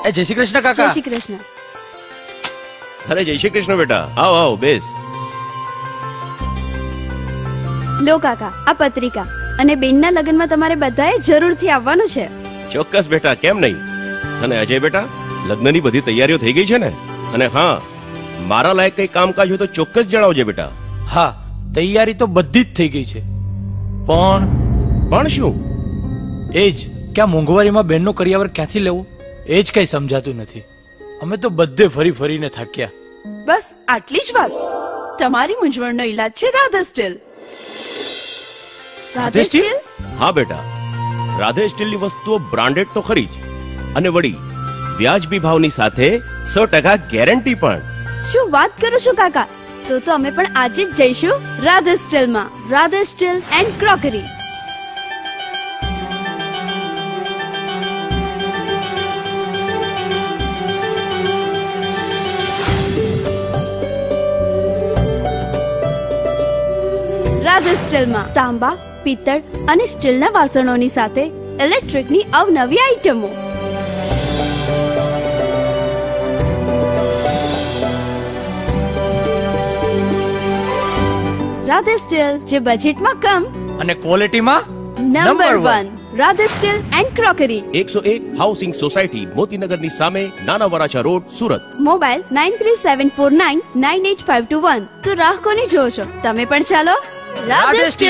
એ જય શ્રી કૃષ્ણ કાકા. જય શ્રી કૃષ્ણ. અરે જય શ્રી કૃષ્ણ બેટા, આવો આવો બેસ. લો કાકા, આ પત્રિકા અને બેનના લગ્નમાં તમારે બધાએ જરૂરથી આવવાનું છે. ચોક્કસ બેટા, કેમ નહીં. અને અજય બેટા, લગ્નની બધી તૈયારીઓ થઈ ગઈ છે ને? અને હા, મારા લાયક કઈ કામકાજ હોય તો ચોક્કસ જણાવજે બેટા. હા, તૈયારી તો બધી જ થઈ ગઈ છે, પણ શું? એ જ કે આ મોંઘવારીમાં બેનનું કરિયાવર ક્યાંથી લેવું એ જ કઈ સમજાતું નથી. અમે તો બધે ફરી ફરીને થાક્યા. બસ આટલી જ વાત. તમારી મૂંઝવણનો ઈલાજ છે રાધા સ્ટીલ. રાધે સ્ટીલ? હા બેટા, રાધે સ્ટીલની વસ્તુઓ બ્રાન્ડેડ તો ખરી જ, અને વળી વ્યાજબી ભાવની સાથે 100% ગેરંટી પણ. શું વાત કરો છો કાકા? તો અમે પણ આજે જ જઈશું રાધે સ્ટીલમાં. Radhe steel and crockery. Radhe સ્ટીલમાં તાંબા, પિત્તળ અને સ્ટીલના વાસણોની સાથે ઇલેક્ટ્રિકની અવનવી આઇટમો. રાધે સ્ટીલ, જે બજેટમાં કમ અને ક્વોલિટીમાં number 1. Radhe steel and crockery, 101 housing society, મોતીનગરની સામે, નાના વરાછા રોડ, સુરત. મોબાઈલ 9374998521. તો રાહ કોની જોવો છો? તમે પણ ચાલો રાધે સ્ટીલ.